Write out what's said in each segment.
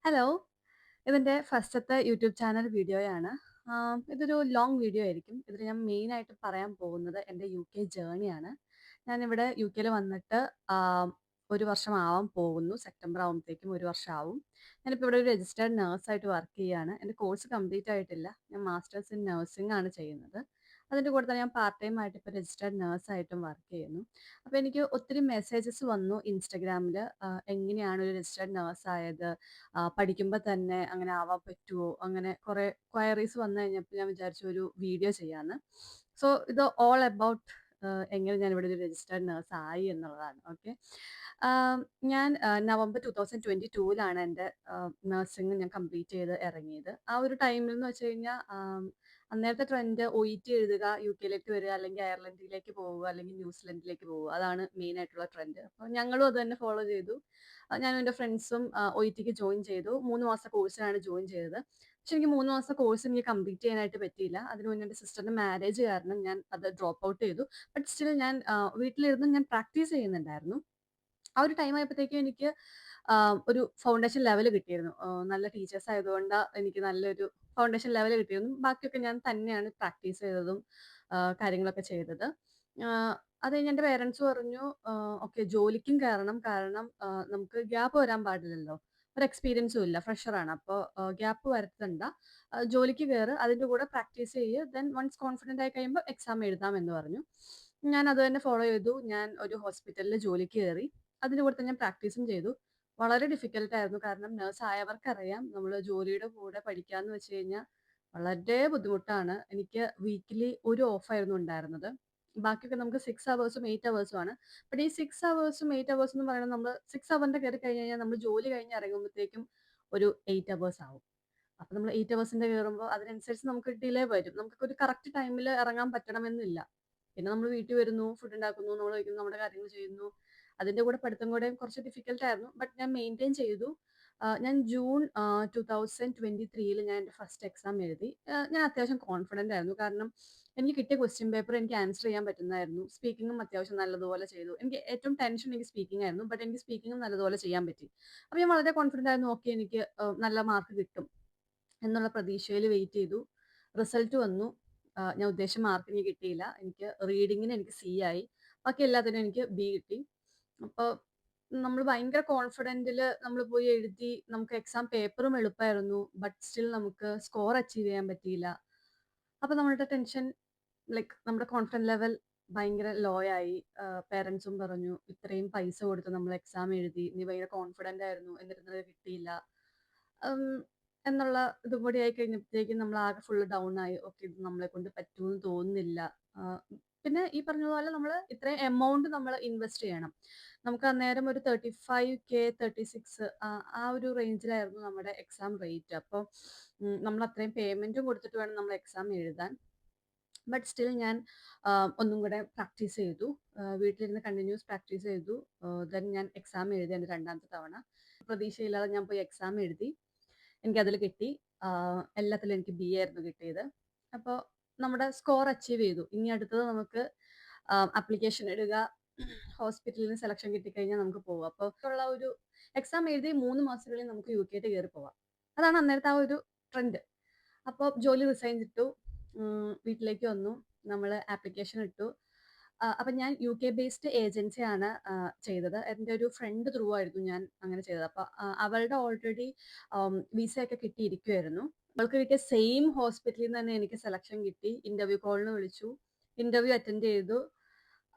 Hello. ഇതെന്റെ ഫസ്റ്റത്തെ YouTube channel വീഡിയോയാണ്. ഇതൊരു ലോങ് വീഡിയോ ആയിരിക്കും. ഇതിൽ ഞാൻ മെയിനായിട്ട് പറയാൻ പോകുന്നത് എൻ്റെ യുകെ ജേർണിയാണ്. ഞാനിവിടെ യുകെയിൽ വന്നിട്ട് ആം, 1 വർഷം ആവാൻ പോകുന്നു. സെപ്റ്റംബർ ആവുമ്പത്തേക്കും 1 വർഷമാവും. ഞാനിപ്പോൾ ഇവിടെ ഒരു രജിസ്റ്റേർഡ് നേഴ്സായിട്ട് വർക്ക് ചെയ്യാണ്. എൻ്റെ കോഴ്സ് കംപ്ലീറ്റ് ആയിട്ടില്ല. ഞാൻ മാസ്റ്റേഴ്സ് ഇൻ നഴ്സിംഗ് ആണ് ചെയ്യുന്നത്. അതിൻ്റെ കൂടെ തന്നെ ഞാൻ പാർട്ട് ടൈം ആയിട്ട് ഇപ്പോൾ രജിസ്റ്റേർഡ് നേഴ്സായിട്ടും വർക്ക് ചെയ്യുന്നു. അപ്പോൾ എനിക്ക് ഒത്തിരി മെസ്സേജസ് വന്നു ഇൻസ്റ്റാഗ്രാമിൽ. എങ്ങനെയാണ് ഒരു രജിസ്റ്റേർഡ് നേഴ്സ് ആയത്? പഠിക്കുമ്പോ തന്നെ അങ്ങനെ ആവാൻ പറ്റുവോ? അങ്ങനെ കുറെ ക്വയറീസ് വന്നു കഴിഞ്ഞപ്പോൾ ഞാൻ വിചാരിച്ചു ഒരു വീഡിയോ ചെയ്യാന്ന്. സോ ഇത് ഓൾ അബൌട്ട് എങ്ങനെ ഞാൻ ഇവിടെ ഒരു രജിസ്റ്റേർഡ് നേഴ്സ് ആയി എന്നുള്ളതാണ്. ഓക്കെ. ആം, ഞാൻ നവംബർ 2022 എൻ്റെ നഴ്സിംഗ് ഞാൻ കംപ്ലീറ്റ് ചെയ്ത് ഇറങ്ങിയത്. ആ ഒരു ടൈമിൽ എന്ന് വെച്ച് കഴിഞ്ഞാൽ അന്നേരത്തെ ട്രെൻഡ് ഒ.ഇ.ടി എഴുതുക, യുകെയിലേക്ക് വരിക, അല്ലെങ്കിൽ അയർലൻഡിലേക്ക് പോവുക, അല്ലെങ്കിൽ ന്യൂസിലൻഡിലേക്ക് പോവുക. അതാണ് മെയിൻ ആയിട്ടുള്ള ട്രെൻഡ്. അപ്പോൾ ഞങ്ങളും അത് തന്നെ ഫോളോ ചെയ്തു. ഞാനും എൻ്റെ ഫ്രണ്ട്സും ഒ.ഇ.ടിക്ക് ജോയിൻ ചെയ്തു. 3 മാസത്തെ കോഴ്സിനാണ് ജോയിൻ ചെയ്തത്. പക്ഷെ എനിക്ക് 3 മാസത്തെ കോഴ്സ് എനിക്ക് കംപ്ലീറ്റ് ചെയ്യാനായിട്ട് പറ്റിയില്ല. അതിന് മുന്നേ എൻ്റെ സിസ്റ്ററിന്റെ മാരേജ് കാരണം ഞാൻ അത് ഡ്രോപ്പ് ഔട്ട് ചെയ്തു. ബട്ട് സ്റ്റിൽ ഞാൻ വീട്ടിലിരുന്ന് ഞാൻ പ്രാക്ടീസ് ചെയ്യുന്നുണ്ടായിരുന്നു. ആ ഒരു ടൈം ആയപ്പോഴത്തേക്കും എനിക്ക് ഒരു ഫൗണ്ടേഷൻ ലെവൽ കിട്ടിയിരുന്നു. നല്ല ടീച്ചേഴ്സ് ആയതുകൊണ്ട് എനിക്ക് നല്ലൊരു ഫൗണ്ടേഷൻ ലെവൽ കിട്ടിയിരുന്നു. ബാക്കിയൊക്കെ ഞാൻ തന്നെയാണ് പ്രാക്ടീസ് ചെയ്തതും കാര്യങ്ങളൊക്കെ ചെയ്തത്. ആഹ് അത് കഴിഞ്ഞ് എൻ്റെ പേരൻറ്സ് പറഞ്ഞു, ഓക്കെ ജോലിക്കും കയറണം. കാരണം നമുക്ക് ഗ്യാപ്പ് വരാൻ പാടില്ലല്ലോ. ഒരു എക്സ്പീരിയൻസും ഇല്ല. ഫ്രഷറാണ്. അപ്പോൾ ഗ്യാപ്പ് വരുത്തണ്ട. ജോലിക്ക് കയറ്. അതിൻ്റെ കൂടെ പ്രാക്ടീസ് ചെയ്യ്. ദെൻ വൺസ് കോൺഫിഡന്റ് ആയി കഴിയുമ്പോൾ എക്സാം എഴുതാം എന്ന് പറഞ്ഞു. ഞാൻ അത് തന്നെ ഫോളോ ചെയ്തു. ഞാൻ ഒരു ഹോസ്പിറ്റലിൽ ജോലിക്ക് കയറി. അതിന്റെ കൂടെ തന്നെ ഞാൻ പ്രാക്ടീസും ചെയ്തു. വളരെ ഡിഫിക്കൽട്ട് ആയിരുന്നു. കാരണം നഴ്സ് ആയവർക്കറിയാം നമ്മള് ജോലിയുടെ കൂടെ പഠിക്കാന്ന് വെച്ച് കഴിഞ്ഞാൽ വളരെ ബുദ്ധിമുട്ടാണ്. എനിക്ക് വീക്കിലി ഒരു ഓഫ് ആയിരുന്നു ഉണ്ടായിരുന്നത്. ബാക്കിയൊക്കെ നമുക്ക് 6 ഹവേഴ്സും 8 ഹവേഴ്സും ആണ്. ബട്ട് ഈ 6 ഹവേഴ്സും 8 ഹവേഴ്സും എന്ന് പറയുന്നത് നമ്മള് 6 ഹവറിന്റെ കയറി കഴിഞ്ഞ് കഴിഞ്ഞാൽ നമ്മൾ ജോലി കഴിഞ്ഞ് ഇറങ്ങുമ്പോഴത്തേക്കും ഒരു 8 ഹവേഴ്സ് ആവും. അപ്പൊ നമ്മൾ 8 ഹവേഴ്സിന്റെ കയറുമ്പോൾ അതിനനുസരിച്ച് നമുക്ക് ഡിലേ വരും. നമുക്കൊരു കറക്റ്റ് ടൈമിൽ ഇറങ്ങാൻ പറ്റണമെന്നില്ല. പിന്നെ നമ്മൾ വീട്ടിൽ വരുന്നു, ഫുഡ് ഉണ്ടാക്കുന്നു, നമ്മൾ കഴിക്കുന്നു, നമ്മുടെ കാര്യങ്ങൾ ചെയ്യുന്നു. അതിന്റെ കൂടെ പഠിത്തം കൂടെ കുറച്ച് ഡിഫിക്കൽട്ട് ആയിരുന്നു. ബട്ട് ഞാൻ മെയിൻറ്റെയിൻ ചെയ്തു. ഞാൻ ജൂൺ 2023 ഞാൻ എൻ്റെ ഫസ്റ്റ് എക്സാം എഴുതി. ഞാൻ അത്യാവശ്യം കോൺഫിഡന്റ് ആയിരുന്നു. കാരണം എനിക്ക് കിട്ടിയ ക്വസ്റ്റ്യൻ പേപ്പർ എനിക്ക് ആൻസർ ചെയ്യാൻ പറ്റുന്നതായിരുന്നു. സ്പീക്കിങ്ങും അത്യാവശ്യം നല്ലതുപോലെ ചെയ്തു. എനിക്ക് ഏറ്റവും ടെൻഷൻ എനിക്ക് സ്പീക്കിംഗ് ആയിരുന്നു. ബട്ട് എനിക്ക് സ്പീക്കിങ്ങും നല്ലതുപോലെ ചെയ്യാൻ പറ്റി. അപ്പോൾ ഞാൻ വളരെ കോൺഫിഡന്റ് ആയിരുന്നു. ഓക്കെ എനിക്ക് നല്ല മാർക്ക് കിട്ടും എന്നുള്ള പ്രതീക്ഷയിൽ വെയിറ്റ് ചെയ്തു. റിസൾട്ട് വന്നു. ഞാൻ ഉദ്ദേശിച്ച മാർക്ക് എനിക്ക് കിട്ടിയില്ല. എനിക്ക് റീഡിങ്ങിന് എനിക്ക് സി ആയി. ബാക്കി എല്ലാത്തിനും എനിക്ക് ബി കിട്ടി. അപ്പോൾ നമ്മൾ ഭയങ്കര കോൺഫിഡന്റില് നമ്മൾ പോയി എഴുതി. നമുക്ക് എക്സാം പേപ്പറും എളുപ്പമായിരുന്നു. ബട്ട് സ്റ്റിൽ നമുക്ക് സ്കോർ അച്ചീവ് ചെയ്യാൻ പറ്റിയില്ല. അപ്പോൾ നമ്മളുടെ ടെൻഷൻ ലൈക്ക് നമ്മുടെ കോൺഫിഡൻസ് ലെവൽ ഭയങ്കര ലോ ആയി. പേരൻസും പറഞ്ഞു, "ഇത്രയും പൈസ കൊടുത്ത് നമ്മൾ എക്സാം എഴുതി. നീ ഭയങ്കര കോൺഫിഡന്റ് ആയിരുന്നു. എന്നിട്ട് നിനക്ക് കിട്ടിയില്ല." ഉം, എന്നുള്ള ഇതും കൂടി ആയി കഴിഞ്ഞപ്പോഴത്തേക്കും നമ്മൾ ആകെ ഫുള്ള് ഡൗൺ ആയി. ഓക്കെ ഇത് നമ്മളെ കൊണ്ട് പറ്റുമെന്ന് തോന്നുന്നില്ല. ആഹ് പിന്നെ ഈ പറഞ്ഞതുപോലെ നമ്മൾ ഇത്രയും എമൗണ്ട് നമ്മൾ ഇൻവെസ്റ്റ് ചെയ്യണം. നമുക്ക് അന്നേരം ഒരു 35K 36 ആ ഒരു റേഞ്ചിലായിരുന്നു നമ്മുടെ എക്സാം റേറ്റ്. അപ്പോൾ നമ്മൾ അത്രയും പേയ്മെന്റും കൊടുത്തിട്ട് വേണം നമ്മൾ എക്സാം എഴുതാൻ. ബട്ട് സ്റ്റിൽ ഞാൻ ഒന്നും കൂടെ പ്രാക്ടീസ് ചെയ്തു. വീട്ടിലിരുന്ന് കണ്ടിന്യൂസ് പ്രാക്ടീസ് ചെയ്തു. ദെൻ ഞാൻ എക്സാം എഴുതി എൻ്റെ രണ്ടാമത്തെ തവണ. പ്രതീക്ഷയില്ലാതെ ഞാൻ പോയി എക്സാം എഴുതി. എനിക്കതിൽ കിട്ടി. എല്ലാത്തിലും എനിക്ക് ബി ആയിരുന്നു കിട്ടിയത്. അപ്പോൾ നമ്മുടെ സ്കോർ അച്ചീവ് ചെയ്തു. ഇനി അടുത്തത് നമുക്ക് ആപ്ലിക്കേഷൻ ഇടുക, ഹോസ്പിറ്റലിൽ നിന്ന് സെലക്ഷൻ കിട്ടിക്കഴിഞ്ഞാൽ നമുക്ക് പോവാം. അപ്പോൾ ഉള്ള ഒരു എക്സാം എഴുതി 3 മാസത്തിനുള്ളിൽ നമുക്ക് യുകെയിൽ കയറി പോവാം. അതാണ് അന്നേരത്തെ ആ ഒരു ട്രെൻഡ്. അപ്പോൾ ജോലി റിസൈൻ ചെയ്തിട്ടു. വീട്ടിലേക്ക് വന്നു. നമ്മൾ ആപ്ലിക്കേഷൻ ഇട്ടു. അപ്പൊ ഞാൻ യുകെ ബേസ്ഡ് ഏജൻസിയാണ് ചെയ്തത്. എൻ്റെ ഒരു ഫ്രണ്ട് ത്രൂ ആയിരുന്നു ഞാൻ അങ്ങനെ ചെയ്തത്. അപ്പൊ അവളുടെ ഓൾറെഡി വിസയൊക്കെ കിട്ടിയിരിക്കുവായിരുന്നു. അവൾക്ക് കിട്ടിയ സെയിം ഹോസ്പിറ്റലിൽ നിന്ന് തന്നെ എനിക്ക് സെലക്ഷൻ കിട്ടി. ഇന്റർവ്യൂ കോളിന് വിളിച്ചു. ഇന്റർവ്യൂ അറ്റൻഡ് ചെയ്തു.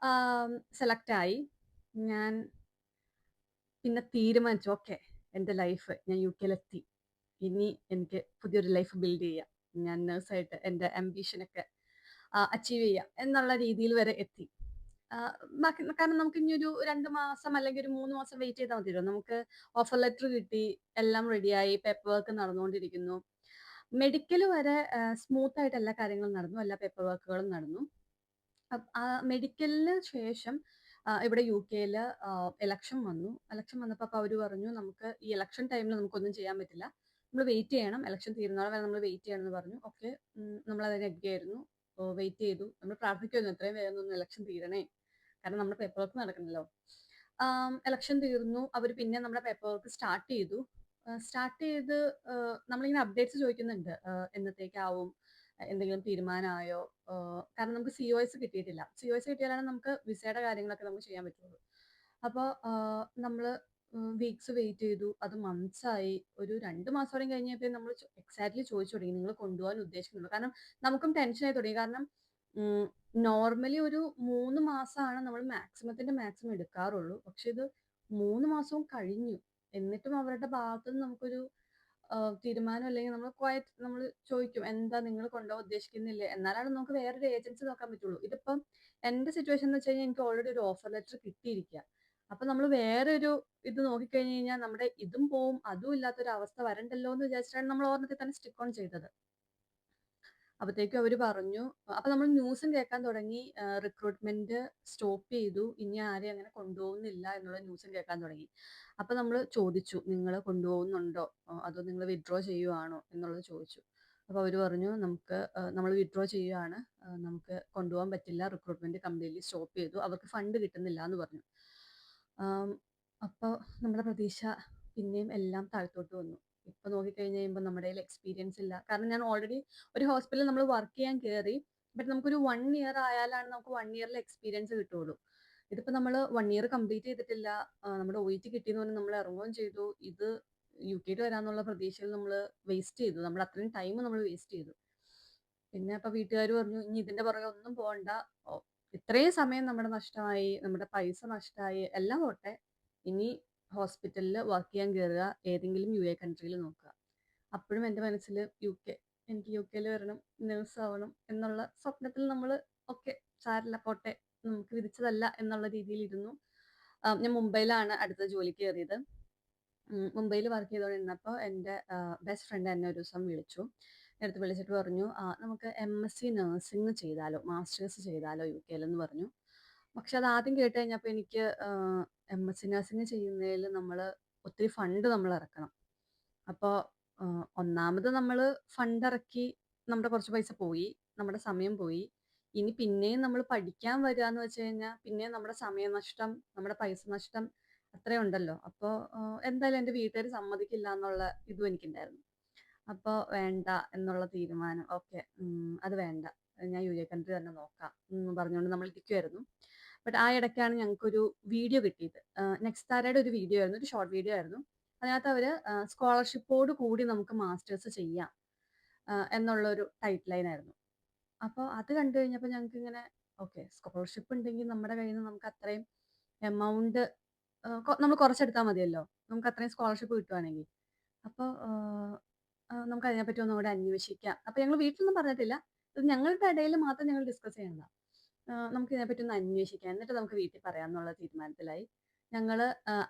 സെലക്ട് ആയി. ഞാൻ പിന്നെ തീരുമാനിച്ചു, ഓക്കെ എൻ്റെ ലൈഫ് ഞാൻ യുകെയിലെത്തി. ഇനി എനിക്ക് പുതിയൊരു ലൈഫ് ബിൽഡ് ചെയ്യാം. ഞാൻ നേഴ്സായിട്ട് എൻ്റെ ആംബിഷനൊക്കെ അച്ചീവ് ചെയ്യാം എന്നുള്ള രീതിയിൽ വരെ എത്തി. ബാക്കി കാരണം നമുക്ക് ഇനി ഒരു 2 മാസം അല്ലെങ്കിൽ ഒരു 3 മാസം വെയിറ്റ് ചെയ്താൽ മതിയല്ലോ. നമുക്ക് ഓഫർ ലെറ്റർ കിട്ടി. എല്ലാം റെഡിയായി. പേപ്പർ വർക്ക് നടന്നുകൊണ്ടിരിക്കുന്നു. മെഡിക്കൽ വരെ സ്മൂത്ത് ആയിട്ട് എല്ലാ കാര്യങ്ങളും നടന്നു. എല്ലാ പേപ്പർ വർക്കുകളും നടന്നു. മെഡിക്കലിന് ശേഷം ഇവിടെ യുകെയില് ഇലക്ഷൻ വന്നു. ഇലക്ഷൻ വന്നപ്പോൾ അപ്പോൾ അവര് പറഞ്ഞു, നമുക്ക് ഈ ഇലക്ഷൻ ടൈമിൽ നമുക്കൊന്നും ചെയ്യാൻ പറ്റില്ല. നമ്മൾ വെയിറ്റ് ചെയ്യണം. ഇലക്ഷൻ തീരുന്നോളം വരെ നമ്മൾ വെയിറ്റ് ചെയ്യണം എന്ന് പറഞ്ഞു. ഓക്കെ. നമ്മൾ അതിന് എഗ്രി ആയിരുന്നു. വെയിറ്റ് ചെയ്തു. നമ്മൾ പ്രാർത്ഥിക്കുമായിരുന്നു എത്രയും വേഗം ഒന്ന് ഇലക്ഷൻ തീരണേ. കാരണം നമ്മുടെ പേപ്പർ വർക്ക് നടക്കണല്ലോ. ഇലക്ഷൻ തീർന്നു. അവർ പിന്നെ നമ്മുടെ പേപ്പർ വർക്ക് സ്റ്റാർട്ട് ചെയ്തു. സ്റ്റാർട്ട് ചെയ്ത് നമ്മളിങ്ങനെ അപ്ഡേറ്റ്സ് ചോദിക്കുന്നുണ്ട്. എന്നത്തേക്കാവും? എന്തെങ്കിലും തീരുമാനമായോ? കാരണം നമുക്ക് സിഒഎസ് കിട്ടിയിട്ടില്ല. സിഒഎസ് കിട്ടിയാലാണ് നമുക്ക് വിസയുടെ കാര്യങ്ങളൊക്കെ നമുക്ക് ചെയ്യാൻ പറ്റുള്ളൂ. അപ്പോൾ നമ്മള് വീക്സ് വെയിറ്റ് ചെയ്തു. അത് മന്ത്സ് ആയി. ഒരു 2 മാസത്തോളം കഴിഞ്ഞപ്പോൾ നമ്മൾ എക്സാക്ട്ലി ചോദിച്ചു തുടങ്ങി. നിങ്ങൾ കൊണ്ടുപോകാൻ ഉദ്ദേശിക്കുന്നുണ്ടോ? കാരണം നമുക്കും ടെൻഷനായി തുടങ്ങി. കാരണം ഉം, നോർമലി ഒരു 3 മാസമാണ് നമ്മൾ മാക്സിമത്തിന്റെ മാക്സിമം എടുക്കാറുള്ളൂ. പക്ഷെ ഇത് 3 മാസവും കഴിഞ്ഞു. എന്നിട്ടും അവരുടെ ഭാഗത്ത് നിന്ന് നമുക്കൊരു തീരുമാനം അല്ലെങ്കിൽ നമ്മൾ ചോദിക്കും, എന്താ നിങ്ങൾ കൊണ്ടുപോകാൻ ഉദ്ദേശിക്കുന്നില്ലേ? എന്നാലാണ് നമുക്ക് വേറൊരു ഏജൻസി നോക്കാൻ പറ്റുള്ളൂ. ഇതിപ്പം എന്റെ സിറ്റുവേഷൻ എന്ന് വെച്ച് കഴിഞ്ഞാൽ എനിക്ക് ഓൾറെഡി ഒരു ഓഫർ ലെറ്റർ കിട്ടിയിരിക്കുക. അപ്പൊ നമ്മൾ വേറൊരു ഇത് നോക്കിക്കഴിഞ്ഞ് കഴിഞ്ഞാൽ നമ്മുടെ ഇതും പോവും അതും ഇല്ലാത്തൊരു അവസ്ഥ വരണ്ടല്ലോ എന്ന് വിചാരിച്ചിട്ടാണ് നമ്മൾ ഓർമ്മത്തിൽ തന്നെ സ്റ്റിക്ക് ഓൺ ചെയ്തത്. അപ്പത്തേക്കും അവര് പറഞ്ഞു. അപ്പൊ നമ്മൾ ന്യൂസും കേൾക്കാൻ തുടങ്ങി. റിക്രൂട്ട്മെന്റ് സ്റ്റോപ്പ് ചെയ്തു. ഇനി ആരെയും അങ്ങനെ കൊണ്ടുപോകുന്നില്ല എന്നുള്ള ന്യൂസും കേൾക്കാൻ തുടങ്ങി. അപ്പൊ നമ്മൾ ചോദിച്ചു, നിങ്ങൾ കൊണ്ടുപോകുന്നുണ്ടോ? അതോ നിങ്ങൾ വിത്ഡ്രോ ചെയ്യുവാണോ എന്നുള്ളത് ചോദിച്ചു. അപ്പൊ അവര് പറഞ്ഞു, നമുക്ക് നമ്മൾ വിത്ഡ്രോ ചെയ്യുവാണ്. നമുക്ക് കൊണ്ടുപോകാൻ പറ്റില്ല. റിക്രൂട്ട്മെന്റ് കംപ്ലീറ്റ്ലി സ്റ്റോപ്പ് ചെയ്തു. അവർക്ക് ഫണ്ട് കിട്ടുന്നില്ല എന്ന് പറഞ്ഞു. ആം, അപ്പൊ നമ്മുടെ പ്രതീക്ഷ പിന്നെയും എല്ലാം താഴ്ത്തോട്ട് വന്നു. ഇപ്പൊ നോക്കിക്കഴിഞ്ഞ് കഴിയുമ്പോൾ നമ്മുടെ കയ്യിൽ എക്സ്പീരിയൻസ് ഇല്ല. കാരണം ഞാൻ ഓൾറെഡി ഒരു ഹോസ്പിറ്റലിൽ നമ്മൾ വർക്ക് ചെയ്യാൻ കയറി. ബട്ട് നമുക്കൊരു 1 ഇയർ ആയാലാണ് നമുക്ക് 1 ഇയറിൽ എക്സ്പീരിയൻസ് കിട്ടുള്ളൂ. ഇതിപ്പോ നമ്മൾ 1 ഇയർ കംപ്ലീറ്റ് ചെയ്തിട്ടില്ല. നമ്മുടെ ഒഇടി കിട്ടിയെന്ന് പറഞ്ഞ് നമ്മൾ ഇറങ്ങുകയും ചെയ്തു. ഇത് യുകെയിൽ വരാന്നുള്ള പ്രതീക്ഷയിൽ നമ്മൾ വേസ്റ്റ് ചെയ്തു. നമ്മൾ അത്രയും ടൈം നമ്മൾ വേസ്റ്റ് ചെയ്തു. പിന്നെ അപ്പൊ വീട്ടുകാർ പറഞ്ഞു, ഇനി ഇതിന്റെ പുറകെ ഒന്നും പോകണ്ട. ഓ, ഇത്രയും സമയം നമ്മുടെ നഷ്ടമായി, നമ്മുടെ പൈസ നഷ്ടമായി, എല്ലാം പോട്ടെ. ഇനി ഹോസ്പിറ്റലിൽ വർക്ക് ചെയ്യാൻ കയറുക, ഏതെങ്കിലും യുഎ കൺട്രിയിൽ നോക്കുക. അപ്പോഴും എൻ്റെ മനസ്സിൽ യുകെ, എനിക്ക് യുകെയിൽ വരണം, നേഴ്സ് ആവണം എന്നുള്ള സ്വപ്നത്തിൽ നമ്മൾ ഓക്കെ, സാരില്ല പോട്ടെ, നമുക്ക് വിധിച്ചതല്ല എന്നുള്ള രീതിയിൽ ഇരുന്നു. ഞാൻ മുംബൈയിലാണ് അടുത്ത ജോലിക്ക് കയറിയത്. മുംബൈയിൽ വർക്ക് ചെയ്തുകൊണ്ടിരുന്നപ്പോൾ എൻ്റെ ബെസ്റ്റ് ഫ്രണ്ട് എന്നെ ഒരു ദിവസം വിളിച്ചു. എടുത്ത് വിളിച്ചിട്ട് പറഞ്ഞു, നമുക്ക് എംഎസ്സി നഴ്സിംഗ് ചെയ്താലോ, മാസ്റ്റേഴ്സ് ചെയ്താലോ യുകെയിൽ എന്ന് പറഞ്ഞു. പക്ഷെ അത് ആദ്യം കേട്ട് കഴിഞ്ഞപ്പോൾ എനിക്ക് എംഎസ്സി നഴ്സിംഗ് ചെയ്യുന്നതിൽ നമ്മൾ ഒത്തിരി ഫണ്ട് നമ്മൾ ഇറക്കണം. അപ്പോൾ ഒന്നാമത് നമ്മൾ ഫണ്ട് ഇറക്കി നമ്മുടെ കുറച്ച് പൈസ പോയി, നമ്മുടെ സമയം പോയി. ഇനി പിന്നെയും നമ്മൾ പഠിക്കാൻ വരിക എന്ന് വെച്ച് കഴിഞ്ഞാൽ പിന്നെയും നമ്മുടെ സമയനഷ്ടം, നമ്മുടെ പൈസ നഷ്ടം അത്രയും ഉണ്ടല്ലോ. അപ്പോൾ എന്തായാലും എൻ്റെ വീട്ടുകാർ സമ്മതിക്കില്ല എന്നുള്ള ഇതും എനിക്കുണ്ടായിരുന്നു. അപ്പോൾ വേണ്ട എന്നുള്ള തീരുമാനം. ഓക്കെ, അത് വേണ്ട, ഞാൻ യുഎ കൺട്രി തന്നെ നോക്കാം എന്ന് പറഞ്ഞുകൊണ്ട് നമ്മൾ ഇരിക്കുമായിരുന്നു. ബട്ട് ആ ഇടയ്ക്കാണ് ഞങ്ങൾക്കൊരു വീഡിയോ കിട്ടിയത്. നെക്സ്റ്റാരയുടെ ഒരു വീഡിയോ ആയിരുന്നു, ഒരു ഷോർട്ട് വീഡിയോ ആയിരുന്നു. അതിനകത്ത് അവർ സ്കോളർഷിപ്പോട് കൂടി നമുക്ക് മാസ്റ്റേഴ്സ് ചെയ്യാം എന്നുള്ളൊരു ടൈറ്റ് ലൈൻ ആയിരുന്നു. അപ്പോൾ അത് കണ്ടു കഴിഞ്ഞപ്പോൾ ഞങ്ങൾക്ക് ഇങ്ങനെ, ഓക്കെ, സ്കോളർഷിപ്പ് ഉണ്ടെങ്കിൽ നമ്മുടെ കയ്യിൽ നിന്ന് നമുക്ക് അത്രയും എമൗണ്ട് നമ്മൾ കുറച്ചെടുത്താൽ മതിയല്ലോ, നമുക്ക് അത്രയും സ്കോളർഷിപ്പ് കിട്ടുവാണെങ്കിൽ. അപ്പോൾ നമുക്ക് അതിനെപ്പറ്റി ഒന്നുകൂടെ അന്വേഷിക്കാം. അപ്പോൾ ഞങ്ങൾ വീട്ടിലൊന്നും പറഞ്ഞിട്ടില്ല. ഇത് ഞങ്ങളുടെ ഇടയിൽ മാത്രം ഞങ്ങൾ ഡിസ്കസ് ചെയ്യണതാണ്. നമുക്ക് ഇതിനെപ്പറ്റി ഒന്ന് അന്വേഷിക്കാം, എന്നിട്ട് നമുക്ക് വീട്ടിൽ പറയാമെന്നുള്ള തീരുമാനത്തിലായി. ഞങ്ങൾ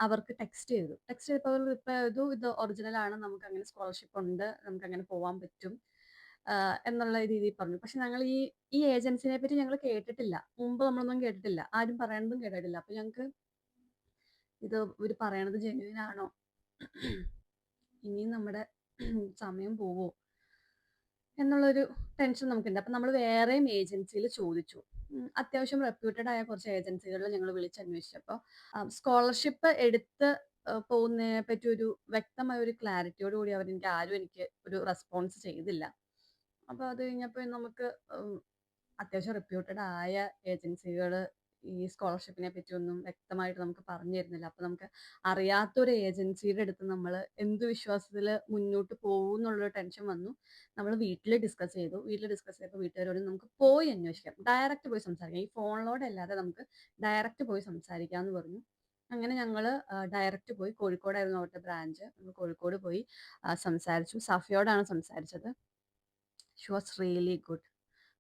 അവർക്ക് ടെക്സ്റ്റ് ചെയ്തു. ടെക്സ്റ്റ് ചെയ്തപ്പോൾ അവർ റിപ്ലൈ ചെയ്തു, ഇത് ഒറിജിനൽ ആണ്, നമുക്ക് അങ്ങനെ സ്കോളർഷിപ്പ് ഉണ്ട്, നമുക്ക് അങ്ങനെ പോകാൻ പറ്റും എന്നുള്ള രീതിയിൽ പറഞ്ഞു. പക്ഷെ ഞങ്ങൾ ഈ ഈ ഏജൻസിനെ പറ്റി ഞങ്ങൾ കേട്ടിട്ടില്ല. മുമ്പ് നമ്മളൊന്നും കേട്ടിട്ടില്ല. ആരും പറയണതും കേട്ടിട്ടില്ല. അപ്പോൾ ഞങ്ങൾക്ക് ഇത് ഇവർ പറയണത് ജെന്യുവിൻ ആണോ, ഇനിയും നമ്മുടെ സമയം പോവോ എന്നുള്ളൊരു ടെൻഷൻ നമുക്കുണ്ട്. അപ്പം നമ്മൾ വേറെയും ഏജൻസിയിൽ ചോദിച്ചു. അത്യാവശ്യം റെപ്യൂട്ടഡ് ആയ കുറച്ച് ഏജൻസികളിൽ ഞങ്ങൾ വിളിച്ചന്വേഷിച്ചപ്പോൾ സ്കോളർഷിപ്പ് എടുത്ത് പോകുന്നതിനെ പറ്റി ഒരു വ്യക്തമായ ഒരു ക്ലാരിറ്റിയോട് കൂടി എനിക്ക് ഒരു റെസ്പോൺസ് ചെയ്തില്ല. അപ്പോൾ അത് കഴിഞ്ഞപ്പോൾ നമുക്ക് അത്യാവശ്യം റെപ്യൂട്ടഡ് ആയ ഏജൻസികൾ ഈ സ്കോളർഷിപ്പിനെ പറ്റിയൊന്നും വ്യക്തമായിട്ട് നമുക്ക് പറഞ്ഞു തരുന്നില്ല. അപ്പോൾ നമുക്ക് അറിയാത്തൊരു ഏജൻസിയുടെ അടുത്ത് നമ്മൾ എന്ത് വിശ്വാസത്തിൽ മുന്നോട്ട് പോകും എന്നുള്ളൊരു ടെൻഷൻ വന്നു. നമ്മൾ വീട്ടിൽ ഡിസ്കസ് ചെയ്തു. വീട്ടിൽ ഡിസ്കസ് ചെയ്തപ്പോൾ വീട്ടുകാരോട് നമുക്ക് പോയി അന്വേഷിക്കാം, ഡയറക്റ്റ് പോയി സംസാരിക്കാം, ഈ ഫോണിലൂടെ അല്ലാതെ നമുക്ക് ഡയറക്റ്റ് പോയി സംസാരിക്കാം എന്ന് പറഞ്ഞു. അങ്ങനെ ഞങ്ങൾ ഡയറക്റ്റ് പോയി. കോഴിക്കോടായിരുന്നു അവരുടെ ബ്രാഞ്ച്. നമ്മൾ കോഴിക്കോട് പോയി സംസാരിച്ചു. സഫിയോടാണ് സംസാരിച്ചത്. She was really good.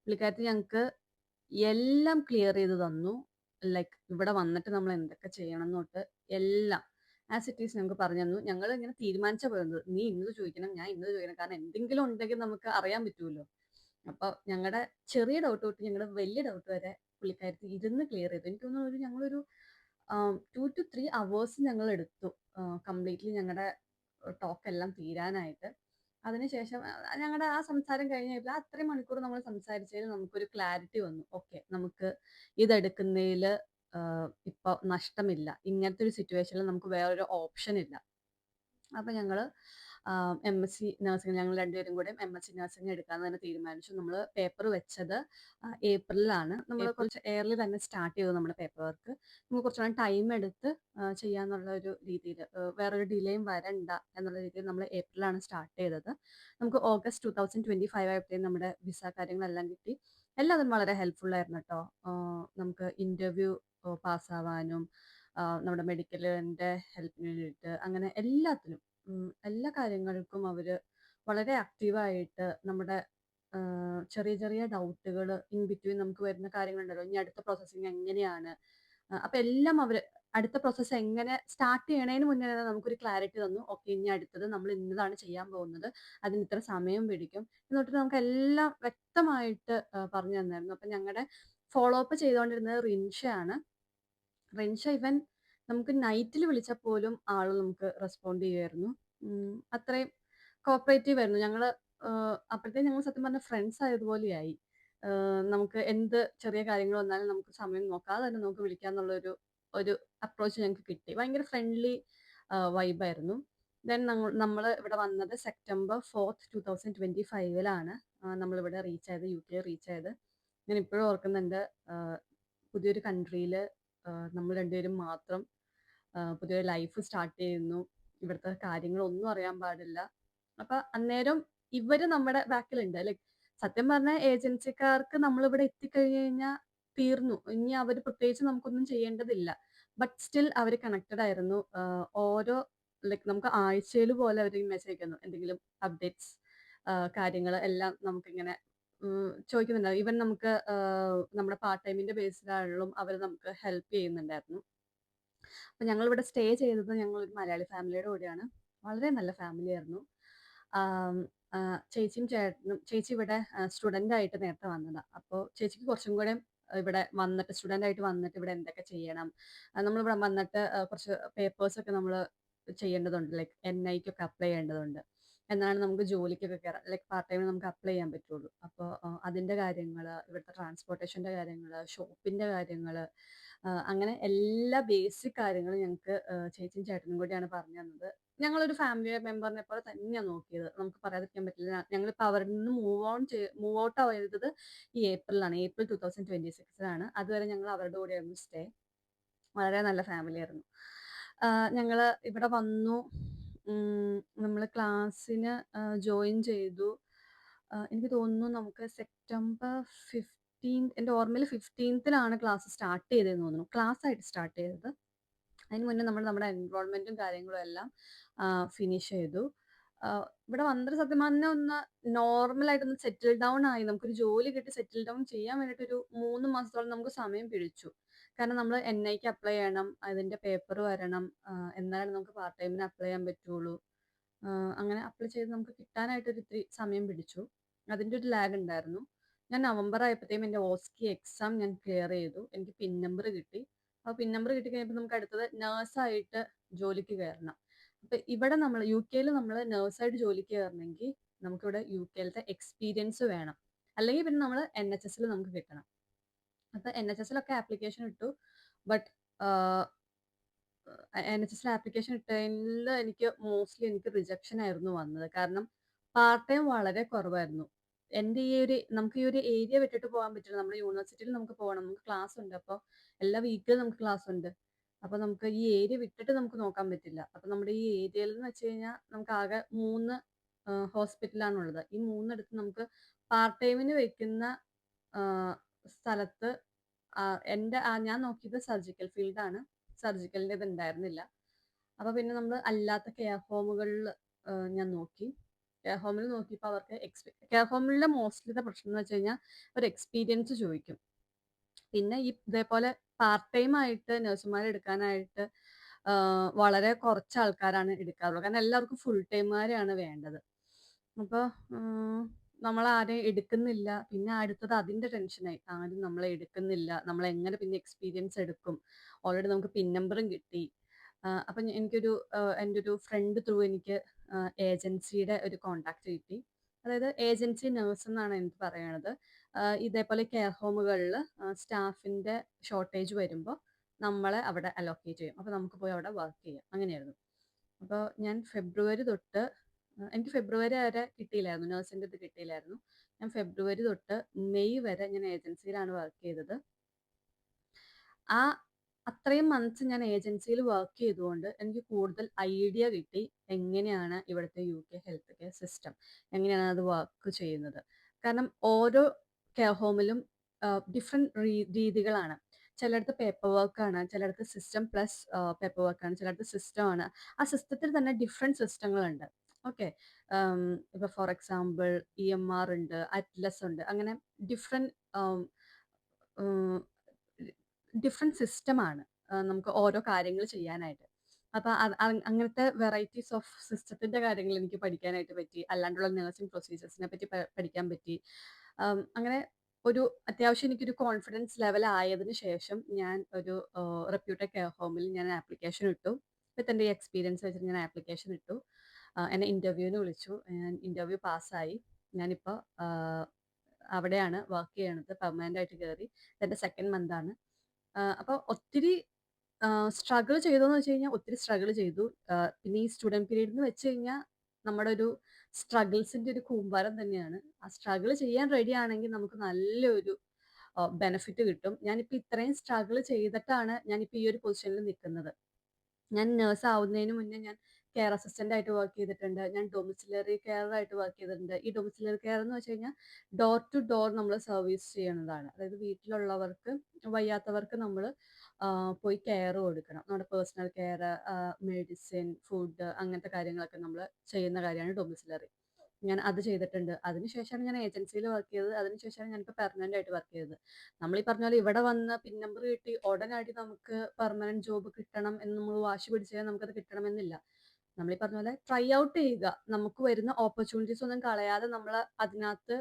പുള്ളിക്കാരത്തി ഞങ്ങൾക്ക് എല്ലാം ക്ലിയർ ചെയ്ത് തന്നു. ലൈക്ക് ഇവിടെ വന്നിട്ട് നമ്മൾ എന്തൊക്കെ ചെയ്യണം തൊട്ട് എല്ലാം ആസ് ഇറ്റ് ഈസ് ഞങ്ങൾക്ക് പറഞ്ഞു തന്നു. ഞങ്ങൾ ഇങ്ങനെ തീരുമാനിച്ച പോയത്, നീ ഇന്നത് ചോദിക്കണം, ഞാൻ ഇന്നത് ചോദിക്കണം, കാരണം എന്തെങ്കിലും ഉണ്ടെങ്കിൽ നമുക്ക് അറിയാൻ പറ്റുമല്ലോ. അപ്പോൾ ഞങ്ങളുടെ ചെറിയ ഡൗട്ട് തൊട്ട് ഞങ്ങളുടെ വലിയ ഡൗട്ട് വരെ പുള്ളിക്കാരത്തി ഇരുന്ന് ക്ലിയർ ചെയ്തു. എനിക്ക് തോന്നുന്നു ഞങ്ങളൊരു 2 to 3 അവേഴ്സ് ഞങ്ങൾ എടുത്തു കംപ്ലീറ്റ്ലി ഞങ്ങളുടെ ടോക്ക് എല്ലാം തീരാനായിട്ട്. അതിനുശേഷം ഞങ്ങളുടെ ആ സംസാരം കഴിഞ്ഞപ്പോൾ അത്രയും മണിക്കൂർ നമ്മൾ സംസാരിച്ചതിൽ നമുക്കൊരു ക്ലാരിറ്റി വന്നു. ഓക്കെ, നമുക്ക് ഇതെടുക്കുന്നതിൽ ഇപ്പൊ നഷ്ടമില്ല. ഇങ്ങനത്തെ ഒരു സിറ്റുവേഷനിൽ നമുക്ക് വേറൊരു ഓപ്ഷൻ ഇല്ല. അപ്പോൾ ഞങ്ങൾ എംഎസ്സി നഴ്സിംഗ് ഞങ്ങൾ രണ്ടുപേരും കൂടെ എംഎസ്സി നഴ്സിംഗ് എടുക്കാമെന്ന് തന്നെ തീരുമാനിച്ചു. നമ്മൾ പേപ്പർ വെച്ചത് ഏപ്രിലാണ്. നമ്മൾ കുറച്ച് ഏർലി തന്നെ സ്റ്റാർട്ട് ചെയ്തു നമ്മുടെ പേപ്പർ വർക്ക്. നമുക്ക് കുറച്ചുകൂടെ ടൈം എടുത്ത് ചെയ്യാന്നുള്ള ഒരു രീതിയിൽ വേറൊരു ഡിലേയും വരണ്ട എന്നുള്ള രീതിയിൽ നമ്മൾ ഏപ്രിലാണ് സ്റ്റാർട്ട് ചെയ്തത്. നമുക്ക് ഓഗസ്റ്റ് 2025 ആയപ്പോഴത്തേക്കും നമ്മുടെ വിസ കാര്യങ്ങളെല്ലാം കിട്ടി. എല്ലാതും വളരെ ഹെൽപ്ഫുൾ ആയിരുന്നു കേട്ടോ. നമുക്ക് ഇന്റർവ്യൂ പാസ്സാവാനും നമ്മുടെ മെഡിക്കലിൻ്റെ ഹെൽപ്പിന് വേണ്ടിയിട്ട് അങ്ങനെ എല്ലാത്തിനും എല്ലാ കാര്യങ്ങൾക്കും അവർ വളരെ ആക്റ്റീവായിട്ട് നമ്മുടെ ചെറിയ ചെറിയ ഡൗട്ടുകൾ ഇൻ ബിറ്റ്വീൻ നമുക്ക് വരുന്ന കാര്യങ്ങളുണ്ടല്ലോ, ഇനി അടുത്ത പ്രോസസ്സിങ് എങ്ങനെയാണ്, അപ്പം എല്ലാം അവർ അടുത്ത പ്രോസസ്സ് എങ്ങനെ സ്റ്റാർട്ട് ചെയ്യണതിന് മുന്നേ തന്നെ നമുക്കൊരു ക്ലാരിറ്റി തന്നു. ഓക്കെ, ഇനി അടുത്തത് നമ്മൾ ഇന്നതാണ് ചെയ്യാൻ പോകുന്നത്, അതിന് ഇത്ര സമയം പിടിക്കും എന്നിട്ട് നമുക്ക് എല്ലാം വ്യക്തമായിട്ട് പറഞ്ഞു തന്നായിരുന്നു. അപ്പം ഞങ്ങളുടെ ഫോളോ അപ്പ് ചെയ്തുകൊണ്ടിരുന്നത് റിൻഷയാണ്. റിൻഷ ഇവൻ നമുക്ക് നൈറ്റിൽ വിളിച്ചാൽ പോലും ആള് നമുക്ക് റെസ്പോണ്ട് ചെയ്യുമായിരുന്നു. അത്രയും കോപ്പറേറ്റീവ് ആയിരുന്നു. ഞങ്ങള് അപ്പോഴത്തേക്കും ഞങ്ങൾ സത്യം പറഞ്ഞാൽ ഫ്രണ്ട്സ് ആയതുപോലെയായി. നമുക്ക് എന്ത് ചെറിയ കാര്യങ്ങൾ വന്നാലും നമുക്ക് സമയം നോക്കാതെ തന്നെ നമുക്ക് വിളിക്കാന്നുള്ളൊരു ഒരു അപ്രോച്ച് ഞങ്ങൾക്ക് കിട്ടി. ഭയങ്കര ഫ്രണ്ട്ലി വൈബായിരുന്നു. ദെൻ നമ്മള് ഇവിടെ വന്നത് സെപ്റ്റംബർ 4th 2025 നമ്മളിവിടെ റീച്ച് ആയത്, യുകെ റീച്ച് ആയത്. ഞാൻ ഇപ്പോഴും ഓർക്കുന്നുണ്ട്. പുതിയൊരു കൺട്രിയിൽ നമ്മൾ രണ്ടുപേരും മാത്രം പുതിയൊരു ലൈഫ് സ്റ്റാർട്ട് ചെയ്യുന്നു. ഇവിടുത്തെ കാര്യങ്ങളൊന്നും അറിയാൻ പാടില്ല. അപ്പൊ അന്നേരം ഇവര് നമ്മുടെ ബാക്കിലുണ്ട്. ലൈക് സത്യം പറഞ്ഞാൽ ഏജൻസിക്കാർക്ക് നമ്മളിവിടെ എത്തിക്കഴിഞ്ഞു കഴിഞ്ഞാൽ തീർന്നു. ഇനി അവർ പ്രത്യേകിച്ച് നമുക്കൊന്നും ചെയ്യേണ്ടതില്ല. ബട്ട് സ്റ്റിൽ അവർ കണക്റ്റഡ് ആയിരുന്നു. ഓരോ ലൈക് നമുക്ക് ആഴ്ചയിൽ പോലെ അവർ മെസ്സേജ് അയക്കുന്നു. എന്തെങ്കിലും അപ്ഡേറ്റ്സ് കാര്യങ്ങൾ എല്ലാം നമുക്കിങ്ങനെ ചോദിക്കുന്നുണ്ടാവും. ഈവൻ നമുക്ക് നമ്മുടെ പാർട്ട് ടൈമിന്റെ ബേസിലാണെങ്കിലും അവർ നമുക്ക് ഹെൽപ്പ് ചെയ്യുന്നുണ്ടായിരുന്നു. അപ്പം ഞങ്ങളിവിടെ സ്റ്റേ ചെയ്തത് ഞങ്ങളൊരു മലയാളി ഫാമിലിയുടെ കൂടെയാണ്. വളരെ നല്ല ഫാമിലി ആയിരുന്നു. ആം, ചേച്ചിയും ചേട്ടനും, ചേച്ചി ഇവിടെ സ്റ്റുഡൻ്റ് ആയിട്ട് നേരത്തെ വന്നതാണ്. അപ്പോൾ ചേച്ചിക്ക് കുറച്ചും കൂടെ ഇവിടെ വന്നിട്ട് സ്റ്റുഡൻ്റ് ആയിട്ട് വന്നിട്ട് ഇവിടെ എന്തൊക്കെ ചെയ്യണം, നമ്മളിവിടെ വന്നിട്ട് കുറച്ച് പേപ്പേഴ്സൊക്കെ നമ്മൾ ചെയ്യേണ്ടതുണ്ട്. ലൈക്ക് NI-ക്കൊക്കെ അപ്ലൈ ചെയ്യേണ്ടതുണ്ട്. എന്നാണ് നമുക്ക് ജോലിക്കൊക്കെ കയറാം, ലൈക്ക് പാർട്ട് ടൈമിന് നമുക്ക് അപ്ലൈ ചെയ്യാൻ പറ്റുള്ളൂ. അപ്പോൾ അതിൻ്റെ കാര്യങ്ങൾ, ഇവിടുത്തെ ട്രാൻസ്പോർട്ടേഷൻ്റെ കാര്യങ്ങൾ, ഷോപ്പിൻ്റെ കാര്യങ്ങൾ, അങ്ങനെ എല്ലാ ബേസിക് കാര്യങ്ങളും ഞങ്ങൾക്ക് ചേച്ചിയും ചേട്ടനും കൂടിയാണ് പറഞ്ഞു തന്നത്. ഞങ്ങളൊരു ഫാമിലി മെമ്പറിനെ പോലെ തന്നെയാണ് നോക്കിയത്. നമുക്ക് പറയാതിരിക്കാൻ പറ്റില്ല. ഞങ്ങളിപ്പോൾ അവരിൽ നിന്ന് മൂവ് ഔട്ട് ആയത് ഈ ഏപ്രിലാണ്. ഏപ്രിൽ 2026 അതുവരെ ഞങ്ങൾ അവരുടെ കൂടെയായിരുന്നു സ്റ്റേ. വളരെ നല്ല ഫാമിലി ആയിരുന്നു. ഞങ്ങൾ ഇവിടെ വന്നു. നമ്മൾ ക്ലാസ്സിന് ജോയിൻ ചെയ്തു. എനിക്ക് തോന്നുന്നു നമുക്ക് സെപ്റ്റംബർ 15 എൻ്റെ ഓർമ്മയിൽ 15th ക്ലാസ് സ്റ്റാർട്ട് ചെയ്തതെന്ന് തോന്നുന്നു. ക്ലാസ് ആയിട്ട് സ്റ്റാർട്ട് ചെയ്തത്. അതിന് മുന്നേ നമ്മൾ നമ്മുടെ എൻറോൾമെന്റും കാര്യങ്ങളും എല്ലാം ഫിനിഷ് ചെയ്തു. ഇവിടെ വന്നിട്ട് സത്യം പറഞ്ഞാൽ ഒന്ന് നോർമലായിട്ടൊന്ന് സെറ്റിൽ ഡൗൺ ആയി. നമുക്കൊരു ജോലി കിട്ടി സെറ്റിൽ ഡൗൺ ചെയ്യാൻ വേണ്ടിയിട്ടൊരു 3 മാസത്തോളം നമുക്ക് സമയം പിടിച്ചു. കാരണം നമ്മൾ NI-ക്ക് അപ്ലൈ ചെയ്യണം, അതിൻ്റെ പേപ്പർ വരണം, എന്നാലാണ് നമുക്ക് പാർട്ട് ടൈമിന് അപ്ലൈ ചെയ്യാൻ പറ്റുള്ളൂ. അങ്ങനെ അപ്ലൈ ചെയ്ത് നമുക്ക് കിട്ടാനായിട്ടൊരു ഇത്തിരി സമയം പിടിച്ചു. അതിൻ്റെ ഒരു ലാഗ് ഉണ്ടായിരുന്നു. ഞാൻ നവംബർ ആയപ്പോഴത്തേക്കും എൻ്റെ ഓസ്കി എക്സാം ഞാൻ ക്ലിയർ ചെയ്തു. എനിക്ക് പിൻ നമ്പർ കിട്ടി. അപ്പോൾ പിൻ നമ്പർ കിട്ടിക്കഴിഞ്ഞപ്പോൾ നമുക്ക് അടുത്തത് നേഴ്സായിട്ട് ജോലിക്ക് കയറണം. അപ്പം ഇവിടെ നമ്മൾ UK-ൽ നമ്മൾ നേഴ്സായിട്ട് ജോലിക്ക് കയറണമെങ്കിൽ നമുക്കിവിടെ UK-ലത്തെ എക്സ്പീരിയൻസ് വേണം. അല്ലെങ്കിൽ പിന്നെ നമ്മൾ NHS-ൽ നമുക്ക് കിട്ടണം. അപ്പം NHS-ലൊക്കെ ആപ്ലിക്കേഷൻ ഇട്ടു. ബട്ട് NHS-ൽ ആപ്ലിക്കേഷൻ ഇട്ടതിൽ എനിക്ക് റിജക്ഷൻ ആയിരുന്നു വന്നത്. കാരണം പാർട്ട് ടൈം വളരെ കുറവായിരുന്നു. എൻ്റെ നമുക്ക് ഈ ഒരു ഏരിയ വിട്ടിട്ട് പോകാൻ പറ്റില്ല. നമ്മുടെ യൂണിവേഴ്സിറ്റിയിൽ നമുക്ക് പോകണം. നമുക്ക് ക്ലാസ് ഉണ്ട്. അപ്പോൾ എല്ലാ വീക്കിലും നമുക്ക് ക്ലാസ് ഉണ്ട്. അപ്പോൾ നമുക്ക് ഈ ഏരിയ വിട്ടിട്ട് നമുക്ക് നോക്കാൻ പറ്റില്ല. അപ്പോൾ നമ്മുടെ ഈ ഏരിയയിൽ എന്ന് വെച്ച് കഴിഞ്ഞാൽ നമുക്ക് ആകെ 3 ഹോസ്പിറ്റലാണുള്ളത്. ഈ 3 നമുക്ക് പാർട്ട് ടൈമിന് വെക്കുന്ന സ്ഥലത്ത് ഞാൻ നോക്കിയത് സർജിക്കൽ ഫീൽഡാണ്. സർജിക്കലിൻ്റെ ഇത് ഉണ്ടായിരുന്നില്ല. അപ്പോൾ പിന്നെ നമ്മൾ അല്ലാത്ത കെയർ ഹോമുകളിൽ ഞാൻ നോക്കി. കെയർ ഹോമിൽ നോക്കിയപ്പോൾ അവർക്ക് കെയർ ഹോമിലെ മോസ്റ്റ്ലിത്തെ പ്രശ്നം എന്ന് വെച്ച് കഴിഞ്ഞാൽ ഒരു എക്സ്പീരിയൻസ് ചോദിക്കും. പിന്നെ ഇതേപോലെ പാർട്ട് ടൈം ആയിട്ട് നഴ്സുമാരെ എടുക്കാനായിട്ട് വളരെ കുറച്ച് ആൾക്കാരാണ് എടുക്കാറുള്ളത്. കാരണം എല്ലാവർക്കും ഫുൾ ടൈമുകാരെയാണ് വേണ്ടത്. അപ്പോൾ നമ്മളാരെയും എടുക്കുന്നില്ല. പിന്നെ അടുത്തത് അതിൻ്റെ ടെൻഷനായി. ആരും നമ്മളെ എടുക്കുന്നില്ല. നമ്മളെങ്ങനെ പിന്നെ എക്സ്പീരിയൻസ് എടുക്കും? ഓൾറെഡി നമുക്ക് പിൻ നമ്പറും കിട്ടി. അപ്പം എൻ്റെ ഒരു ഫ്രണ്ട് ത്രൂ എനിക്ക് ഏജൻസിയുടെ ഒരു കോൺടാക്റ്റ് കിട്ടി. അതായത് ഏജൻസി നേഴ്സ് എന്നാണ് എനിക്ക് പറയണത്. ഇതേപോലെ കെയർ ഹോമുകളിൽ സ്റ്റാഫിൻ്റെ ഷോർട്ടേജ് വരുമ്പോൾ നമ്മളെ അവിടെ അലോക്കേറ്റ് ചെയ്യും. അപ്പോൾ നമുക്ക് പോയി അവിടെ വർക്ക് ചെയ്യാം. അങ്ങനെയായിരുന്നു. അപ്പോൾ ഞാൻ ഫെബ്രുവരി തൊട്ട് എനിക്ക് ഫെബ്രുവരി വരെ കിട്ടിയില്ലായിരുന്നു, നഴ്സിൻ്റെ ഇത് കിട്ടിയില്ലായിരുന്നു. ഞാൻ ഫെബ്രുവരി തൊട്ട് മെയ് വരെ ഞാൻ ഏജൻസിയിലാണ് വർക്ക് ചെയ്തത്. ആ അത്രയും മന്ത്സ് ഞാൻ ഏജൻസിയിൽ വർക്ക് ചെയ്തുകൊണ്ട് എനിക്ക് കൂടുതൽ ഐഡിയ കിട്ടി എങ്ങനെയാണ് ഇവിടുത്തെ UK ഹെൽത്ത് കെയർ സിസ്റ്റം, എങ്ങനെയാണ് അത് വർക്ക് ചെയ്യുന്നത്. കാരണം ഓരോ കെയർ ഹോമിലും ഡിഫറെൻറ്റ് രീതികളാണ്. ചിലയിടത്ത് പേപ്പർ വർക്കാണ്, ചിലയിടത്ത് സിസ്റ്റം പ്ലസ് പേപ്പർ വർക്കാണ്, ചിലയിടത്ത് സിസ്റ്റമാണ്. ആ സിസ്റ്റത്തിൽ തന്നെ ഡിഫറെൻറ്റ് സിസ്റ്റങ്ങളുണ്ട്. ഓക്കെ, ഇപ്പോൾ ഫോർ എക്സാമ്പിൾ EMR ഉണ്ട്, അറ്റ്ലസ് ഉണ്ട്, അങ്ങനെ ഡിഫറെൻറ്റ് ഡിഫറെൻറ്റ് സിസ്റ്റമാണ് നമുക്ക് ഓരോ കാര്യങ്ങൾ ചെയ്യാനായിട്ട്. അപ്പോൾ അങ്ങനത്തെ വെറൈറ്റീസ് ഓഫ് സിസ്റ്റത്തിൻ്റെ കാര്യങ്ങൾ എനിക്ക് പഠിക്കാനായിട്ട് പറ്റി. അല്ലാണ്ടുള്ള നഴ്സിംഗ് പ്രൊസീജിയേഴ്സിനെ പറ്റി പഠിക്കാൻ പറ്റി. അങ്ങനെ ഒരു അത്യാവശ്യം എനിക്കൊരു കോൺഫിഡൻസ് ലെവൽ ആയതിനു ശേഷം ഞാൻ ഒരു റെപ്യൂട്ടഡ് കെയർ ഹോമിൽ ഞാൻ ആപ്ലിക്കേഷൻ ഇട്ടു. വിത്ത് എൻ്റെ എക്സ്പീരിയൻസ് വെച്ചിട്ട് ഞാൻ ആപ്ലിക്കേഷൻ ഇട്ടു. എന്നെ ഇൻ്റർവ്യൂവിന് വിളിച്ചു. ഞാൻ ഇൻ്റർവ്യൂ പാസ്സായി. ഞാനിപ്പോൾ അവിടെയാണ് വർക്ക് ചെയ്യണത്. പെർമനൻ്റ് ആയിട്ട് കയറി. ഇതെൻ്റെ സെക്കൻഡ് മന്താണ്. അപ്പോൾ ഒത്തിരി സ്ട്രഗിൾ ചെയ്തോന്ന് വെച്ച് കഴിഞ്ഞാൽ ഒത്തിരി സ്ട്രഗിൾ ചെയ്തു. പിന്നെ ഈ സ്റ്റുഡൻറ് പീരീഡ് എന്ന് വെച്ച് കഴിഞ്ഞാൽ നമ്മുടെ ഒരു സ്ട്രഗിൾസിന്റെ ഒരു കൂമ്പാരം തന്നെയാണ്. ആ സ്ട്രഗിൾ ചെയ്യാൻ റെഡി ആണെങ്കിൽ നമുക്ക് നല്ലൊരു ബെനിഫിറ്റ് കിട്ടും. ഞാനിപ്പോൾ ഇത്രയും സ്ട്രഗിൾ ചെയ്തിട്ടാണ് ഞാനിപ്പോൾ ഈ ഒരു പൊസിഷനിൽ നിൽക്കുന്നത്. ഞാൻ നേഴ്സ് ആവുന്നതിന് മുന്നേ ഞാൻ കെയർ അസിസ്റ്റന്റ് ആയിട്ട് വർക്ക് ചെയ്തിട്ടുണ്ട്. ഞാൻ ഡൊമിസിലറി കെയർ ആയിട്ട് വർക്ക് ചെയ്തിട്ടുണ്ട്. ഈ ഡൊമിസിലറി കെയർ എന്ന് വെച്ച് കഴിഞ്ഞാൽ ഡോർ ടു ഡോർ നമ്മൾ സർവീസ് ചെയ്യുന്നതാണ്. അതായത് വീട്ടിലുള്ളവർക്ക്, വയ്യാത്തവർക്ക് നമ്മൾ പോയി കെയർ കൊടുക്കണം. നമ്മുടെ പേഴ്സണൽ കെയർ, മെഡിസിൻ, ഫുഡ്, അങ്ങനത്തെ കാര്യങ്ങളൊക്കെ നമ്മൾ ചെയ്യുന്ന കാര്യമാണ് ഡൊമിസിലറി. ഞാൻ അത് ചെയ്തിട്ടുണ്ട്. അതിനുശേഷമാണ് ഞാൻ ഏജൻസിയിൽ വർക്ക് ചെയ്തത്. അതിനുശേഷമാണ് ഞാനിപ്പോൾ പെർമനന്റ് ആയിട്ട് വർക്ക് ചെയ്തത്. നമ്മൾ ഈ പറഞ്ഞ പോലെ ഇവിടെ വന്ന് പിൻ നമ്പർ കിട്ടി ഉടനടി നമുക്ക് പെർമനന്റ് ജോബ് കിട്ടണം എന്ന് നമ്മൾ വാശി പിടിച്ചാൽ നമുക്കത് കിട്ടണമെന്നില്ല. നമ്മൾ ഈ പറഞ്ഞ പോലെ ട്രൈ ഔട്ട് ചെയ്യുക. നമുക്ക് വരുന്ന ഓപ്പർച്യൂണിറ്റീസ് ഒന്നും കളയാതെ നമ്മൾ അതിനകത്ത്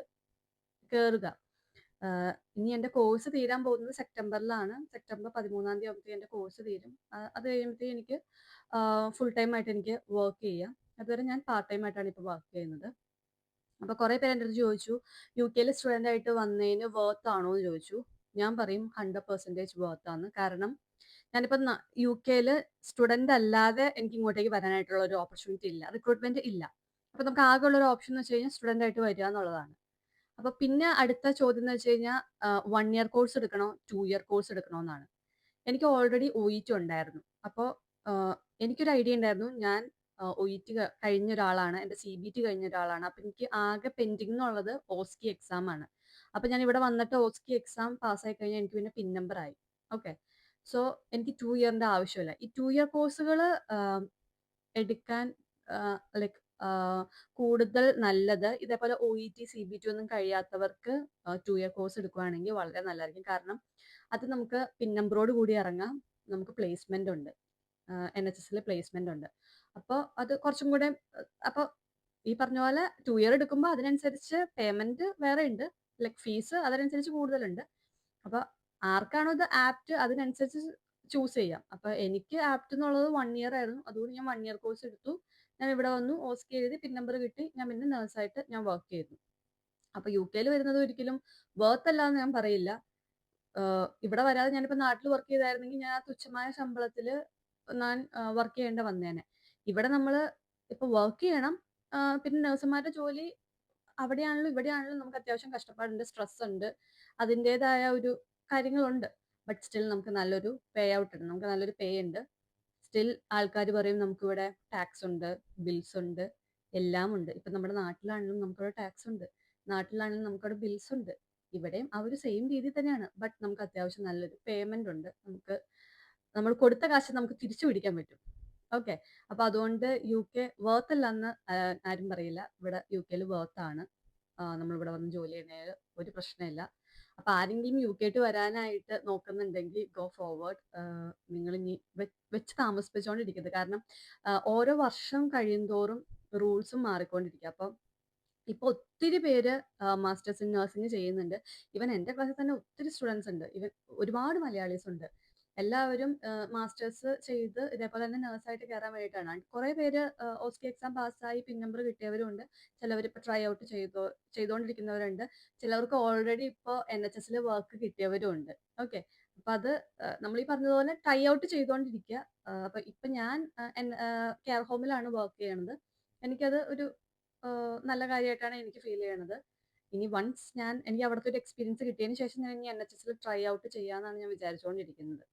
കയറുക. ഇനി എൻ്റെ കോഴ്സ് തീരാൻ പോകുന്നത് സെപ്റ്റംബറിലാണ്. സെപ്റ്റംബർ 13-ാം തീയതി ആകുമ്പോഴത്തേക്ക് എൻ്റെ കോഴ്സ് തീരും. അത് കഴിയുമ്പോഴത്തേക്ക് എനിക്ക് ഫുൾ ടൈം ആയിട്ട് എനിക്ക് വർക്ക് ചെയ്യാം. അതുവരെ ഞാൻ പാർട്ട് ടൈം ആയിട്ടാണ് ഇപ്പോൾ വർക്ക് ചെയ്യുന്നത്. അപ്പോൾ കുറേ പേര് എൻ്റെ അടുത്ത് ചോദിച്ചു, UK സ്റ്റുഡൻ്റ് ആയിട്ട് വന്നതിന് വർത്ത് ആണോ എന്ന് ചോദിച്ചു. ഞാൻ പറയും 100% വർത്ത് ആണ്. കാരണം ഞാനിപ്പോൾ UK സ്റ്റുഡൻ്റ് അല്ലാതെ എനിക്ക് ഇങ്ങോട്ടേക്ക് വരാനായിട്ടുള്ള ഒരു ഓപ്പർച്യൂണിറ്റി ഇല്ല, റിക്രൂട്ട്മെന്റ് ഇല്ല. അപ്പോൾ നമുക്ക് ആകെ ഉള്ള ഒരു ഓപ്ഷൻ എന്ന് വെച്ച് കഴിഞ്ഞാൽ സ്റ്റുഡൻ്റ് ആയിട്ട് വരിക എന്നുള്ളതാണ്. അപ്പോൾ പിന്നെ അടുത്ത ചോദ്യം എന്ന് വെച്ച് കഴിഞ്ഞാൽ 1 ഇയർ കോഴ്സ് എടുക്കണോ 2 ഇയർ കോഴ്സ് എടുക്കണോ എന്നാണ്. എനിക്ക് ഓൾറെഡി OET ഉണ്ടായിരുന്നു. അപ്പോൾ എനിക്കൊരു ഐഡിയ ഉണ്ടായിരുന്നു. ഞാൻ OET കഴിഞ്ഞ ഒരാളാണ്. എൻ്റെ CBT കഴിഞ്ഞ ഒരാളാണ്. അപ്പോൾ എനിക്ക് ആകെ പെൻഡിങ് എന്നുള്ളത് OSCE എക്സാം ആണ്. അപ്പോൾ ഞാൻ ഇവിടെ വന്നിട്ട് OSCE എക്സാം പാസ്സായി കഴിഞ്ഞാൽ എനിക്ക് പിന്നെ പിൻ നമ്പർ ആയി. ഓക്കെ, സോ എനിക്ക് 2 ഇയറിൻ്റെ ആവശ്യമില്ല. ഈ 2 ഇയർ കോഴ്സുകൾ എടുക്കാൻ ലൈക്ക് കൂടുതൽ നല്ലത് ഇതേപോലെ OET, CBT ഒന്നും കഴിയാത്തവർക്ക് 2 ഇയർ കോഴ്സ് എടുക്കുകയാണെങ്കിൽ വളരെ നല്ലതായിരിക്കും. കാരണം അത് നമുക്ക് പിൻ നമ്പറോട് കൂടി ഇറങ്ങാം. നമുക്ക് പ്ലേസ്മെന്റ് ഉണ്ട്, NHSൽ പ്ലേസ്മെന്റ് ഉണ്ട്. അപ്പോൾ അത് കുറച്ചും കൂടെ അപ്പോൾ ഈ പറഞ്ഞ പോലെ 2 ഇയർ എടുക്കുമ്പോൾ അതിനനുസരിച്ച് പേയ്മെന്റ് വേറെ ഉണ്ട്, ലൈക്ക് ഫീസ് അതിനനുസരിച്ച് കൂടുതലുണ്ട്. അപ്പോൾ ആർക്കാണോ ഇത് ആപ്റ്റ് അതിനനുസരിച്ച് ചൂസ് ചെയ്യാം. അപ്പോൾ എനിക്ക് ആപ്റ്റ് എന്നുള്ളത് 1 ഇയർ ആയിരുന്നു. അതുകൊണ്ട് ഞാൻ 1 ഇയർ കോഴ്സ് എടുത്തു. ഞാൻ ഇവിടെ വന്നു, OSCE എഴുതി, പിൻ നമ്പർ കിട്ടി. ഞാൻ പിന്നെ നേഴ്സായിട്ട് ഞാൻ വർക്ക് ചെയ്തു. അപ്പോൾ UK വരുന്നത് ഒരിക്കലും വർത്ത് അല്ല എന്ന് ഞാൻ പറയില്ല. ഇവിടെ വരാതെ ഞാനിപ്പോൾ നാട്ടിൽ വർക്ക് ചെയ്തായിരുന്നെങ്കിൽ ഞാൻ ആ തുച്ഛമായ ശമ്പളത്തിൽ ഞാൻ വർക്ക് ചെയ്യേണ്ട വന്നേനെ. ഇവിടെ നമ്മൾ ഇപ്പോൾ വർക്ക് ചെയ്യണം. പിന്നെ നഴ്സുമാരുടെ ജോലി അവിടെയാണെങ്കിലും ഇവിടെയാണെങ്കിലും നമുക്ക് അത്യാവശ്യം കഷ്ടപ്പാടുണ്ട്, സ്ട്രെസ് ഉണ്ട്, അതിൻ്റെതായ ഒരു കാര്യങ്ങളുണ്ട്. ബട്ട് സ്റ്റിൽ നമുക്ക് നല്ലൊരു പേ ഔട്ട് ഉണ്ട്, നമുക്ക് നല്ലൊരു പേ ഉണ്ട്. സ്റ്റിൽ ആൾക്കാർ പറയും നമുക്കിവിടെ ടാക്സ് ഉണ്ട്, ബിൽസ് ഉണ്ട്, എല്ലാം ഉണ്ട്. ഇപ്പം നമ്മുടെ നാട്ടിലാണെങ്കിലും നമുക്കിവിടെ ടാക്സ് ഉണ്ട്, നാട്ടിലാണെങ്കിലും നമുക്കവിടെ ബിൽസ് ഉണ്ട്. ഇവിടെയും ആ ഒരു സെയിം രീതി തന്നെയാണ്. ബട്ട് നമുക്ക് അത്യാവശ്യം നല്ലൊരു പേയ്മെന്റ് ഉണ്ട്. നമ്മൾ കൊടുത്ത കാശ് നമുക്ക് തിരിച്ചു പിടിക്കാൻ പറ്റും. ഓക്കെ, അപ്പൊ അതുകൊണ്ട് UK വർത്ത് അല്ല എന്ന് ആരും പറയില്ല. ഇവിടെ UK വർത്താണ്. നമ്മളിവിടെ വന്ന് ജോലി ചെയ്യുന്നതിൽ ഒരു പ്രശ്നമില്ല. അപ്പൊ ആരെങ്കിലും UK വരാനായിട്ട് നോക്കുന്നുണ്ടെങ്കിൽ ഗോ ഫോർവേഡ്. നിങ്ങൾ ഇനി വെച്ച് താമസിപ്പിച്ചുകൊണ്ടിരിക്കരുത്. കാരണം ഓരോ വർഷം കഴിയുന്തോറും റൂൾസും മാറിക്കൊണ്ടിരിക്കുക. അപ്പം ഇപ്പൊ ഒത്തിരി പേര് മാസ്റ്റേഴ്സ് ഇൻ നഴ്സിംഗ് ചെയ്യുന്നുണ്ട്. ഈവൻ എൻ്റെ ക്ലാസ്സിൽ തന്നെ ഒത്തിരി സ്റ്റുഡൻസ് ഉണ്ട്. ഈവൻ ഒരുപാട് മലയാളീസ് ഉണ്ട്. എല്ലാവരും മാസ്റ്റേഴ്സ് ചെയ്ത് ഇതേപോലെ തന്നെ നഴ്സായിട്ട് കയറാൻ വേണ്ടിയിട്ടാണ്. കുറേ പേര് OSCE എക്സാം പാസ്സായി പിൻ നമ്പർ കിട്ടിയവരും ഉണ്ട്. ചിലവർ ഇപ്പോൾ ട്രൈ ഔട്ട് ചെയ്തുകൊണ്ടിരിക്കുന്നവരുണ്ട്. ചിലവർക്ക് ഓൾറെഡി ഇപ്പോൾ NHSൽ വർക്ക് കിട്ടിയവരും ഉണ്ട്. ഓക്കെ, അപ്പൊ അത് നമ്മൾ ഈ പറഞ്ഞതുപോലെ ട്രൈ ഔട്ട് ചെയ്തുകൊണ്ടിരിക്കുക. അപ്പൊ ഇപ്പൊ ഞാൻ കെയർ ഹോമിലാണ് വർക്ക് ചെയ്യണത്. എനിക്കത് ഒരു നല്ല കാര്യമായിട്ടാണ് എനിക്ക് ഫീൽ ചെയ്യണത്. ഇനി വൺസ് എനിക്ക് അവിടുത്തെ ഒരു എക്സ്പീരിയൻസ് കിട്ടിയതിന് ശേഷം ഞാൻ ഇനി NHSൽ ട്രൈ ഔട്ട് ചെയ്യാന്നാണ് ഞാൻ വിചാരിച്ചുകൊണ്ടിരിക്കുന്നത്.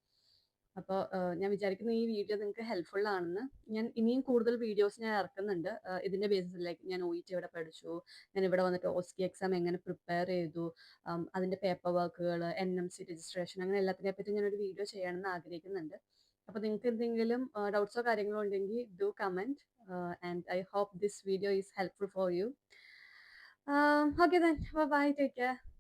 അപ്പോൾ ഞാൻ വിചാരിക്കുന്നു ഈ വീഡിയോ നിങ്ങൾക്ക് ഹെൽപ്ഫുൾ ആണെന്ന്. ഞാൻ ഇനിയും കൂടുതൽ വീഡിയോസ് ഞാൻ ഇറക്കുന്നുണ്ട്. ഇതിന്റെ ബേസിസിൽ ലൈക്ക് ഞാൻ OET എവിടെ പഠിച്ചു, ഞാൻ ഇവിടെ വന്നിട്ട് OSCE എക്സാം എങ്ങനെ പ്രിപ്പയർ ചെയ്തു, അതിന്റെ പേപ്പർ വർക്കുകൾ, NMC രജിസ്ട്രേഷൻ, അങ്ങനെ എല്ലാത്തിനെ പറ്റി ഞാനൊരു വീഡിയോ ചെയ്യണമെന്ന് ആഗ്രഹിക്കുന്നുണ്ട്. അപ്പോൾ നിങ്ങൾക്ക് എന്തെങ്കിലും ഡൗട്ട്സോ കാര്യങ്ങളോ ഉണ്ടെങ്കിൽ do comment, and I hope this video is helpful for you. Okay then, bye bye, take care.